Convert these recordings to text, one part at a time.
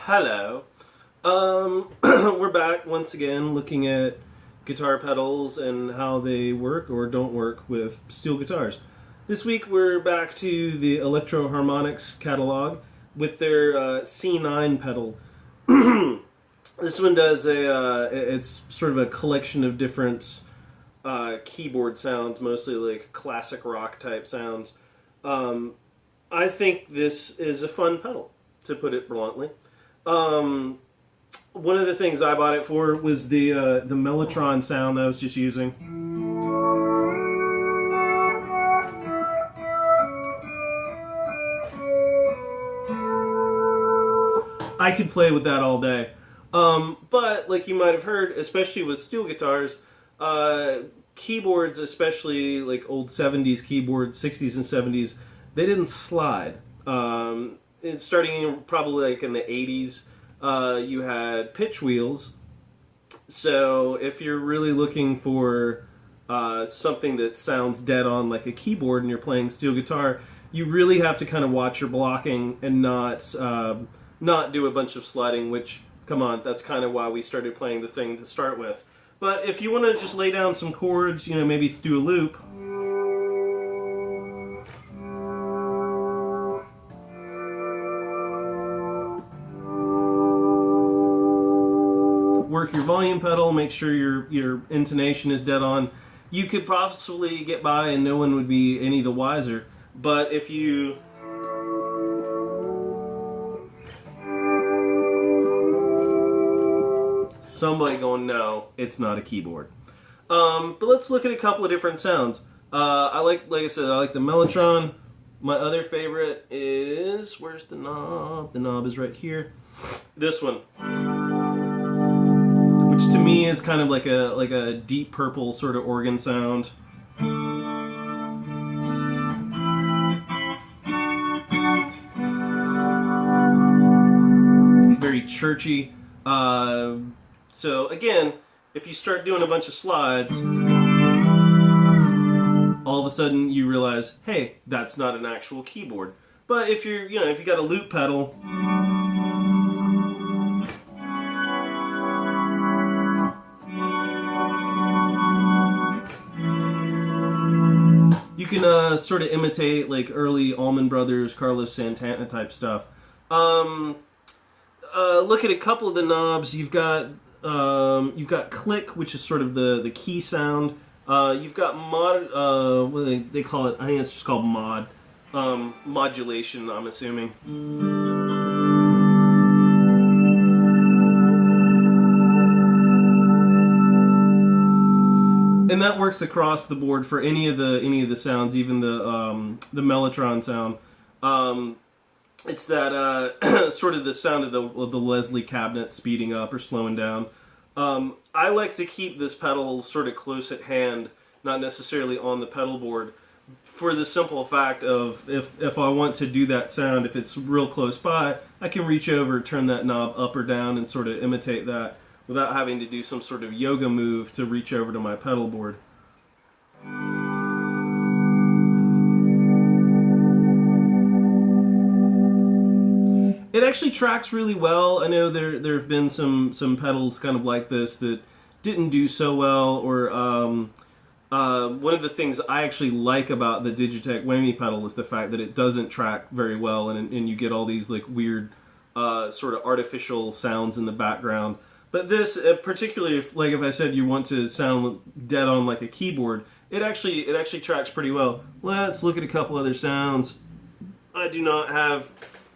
Hello. We're back once again looking at guitar pedals and how they work or don't work with steel guitars. This week we're back to the Electro Harmonix catalog with their C9 pedal. This one does it's sort of a collection of different keyboard sounds, mostly like classic rock type sounds. I think this is a fun pedal, to put it bluntly. One of the things I bought it for was the Mellotron sound that I was just using. I could play with that all day. But like you might have heard, especially with steel guitars, keyboards, especially like old 70s keyboards, 60s and 70s, they didn't slide. It's starting probably like in the 80s, you had pitch wheels. So if you're really looking for something that sounds dead on like a keyboard and you're playing steel guitar, you really have to kind of watch your blocking and not do a bunch of sliding, which, come on, that's kind of why we started playing the thing to start with. But if you want to just lay down some chords, you know, maybe do a loop. Work your volume pedal, make sure your intonation is dead on. You could possibly get by and no one would be any the wiser. But if you somebody going, no, it's not a keyboard. But let's look at a couple of different sounds. Like I said, I like the Mellotron. My other favorite is, where's the knob? The knob is right here. This one, which to me is kind of like a deep purple sort of organ sound. Very churchy. So again, if you start doing a bunch of slides, all of a sudden you realize, hey, that's not an actual keyboard. But if you're, if you got a loop pedal, you can sort of imitate like early Allman Brothers, Carlos Santana type stuff. Look at a couple of the knobs. You've got click, which is sort of the key sound. You've got mod. What do they call it? I think it's just called mod. Modulation, I'm assuming. And that works across the board for any of the sounds, even the Mellotron sound. It's that sort of the sound of the Leslie cabinet speeding up or slowing down. I like to keep this pedal sort of close at hand, not necessarily on the pedal board, for the simple fact of if I want to do that sound, if it's real close by, I can reach over, turn that knob up or down, and sort of imitate that without having to do some sort of yoga move to reach over to my pedal board. It actually tracks really well. I know there have been some pedals kind of like this that didn't do so well, or one of the things I actually like about the Digitech whammy pedal is the fact that it doesn't track very well, and you get all these like weird sort of artificial sounds in the background. But this, particularly if I said you want to sound dead on like a keyboard, it actually tracks pretty well. Let's look at a couple other sounds. I do not have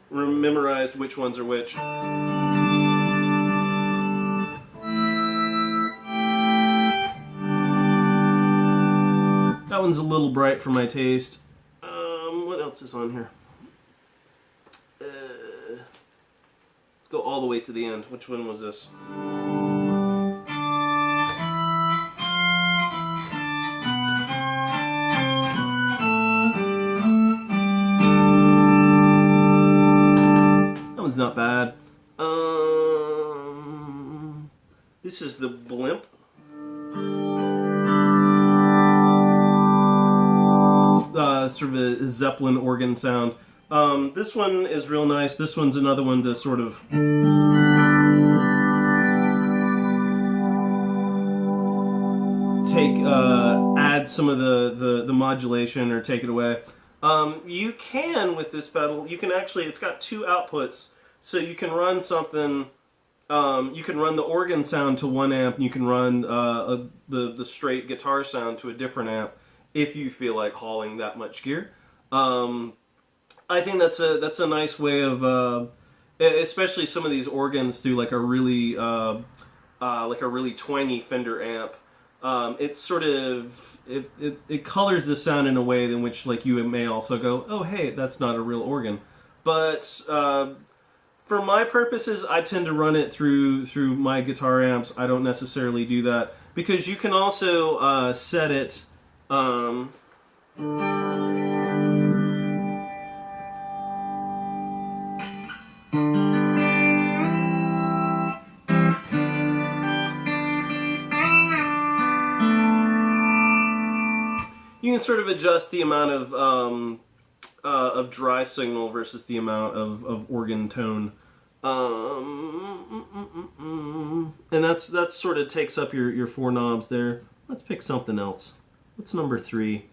memorized which ones are which. That one's a little bright for my taste. What else is on here? Let's go all the way to the end. Which one was this? That one's not bad. This is the Blimp. Sort of a Zeppelin organ sound. This one is real nice. This one's another one to sort of add some of the modulation or take it away. You can, with this pedal, you can actually, it's got two outputs, so you can run something, you can run the organ sound to one amp, and you can run the straight guitar sound to a different amp if you feel like hauling that much gear. I think that's a nice way of, especially some of these organs through like a really twangy Fender amp. It's sort of it colors the sound in a way in which like you may also go, oh hey, that's not a real organ. But for my purposes, I tend to run it through my guitar amps. I don't necessarily do that because you can also set it. You can sort of adjust the amount of dry signal versus the amount of organ tone, and that's sort of takes up your four knobs there. Let's pick something else. What's number 3?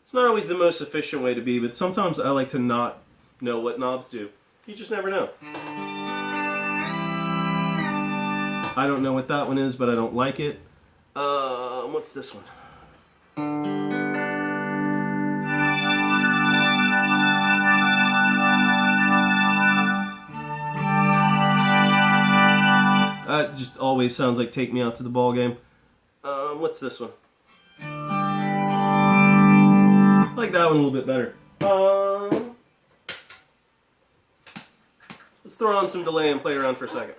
It's not always the most efficient way to be, but sometimes I like to not know what knobs do. You just never know. I don't know what that one is, but I don't like it. What's this one? That just always sounds like Take Me Out to the Ball Game. What's this one? I like that one a little bit better. Let's throw on some delay and play around for a second.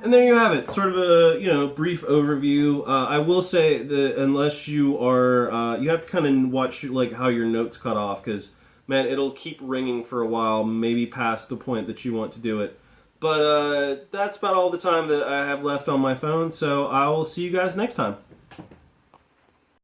And there you have it, sort of a brief overview. I will say that unless you are, you have to kind of watch like how your notes cut off, because man, it'll keep ringing for a while, maybe past the point that you want to do it. But that's about all the time that I have left on my phone, so I will see you guys next time.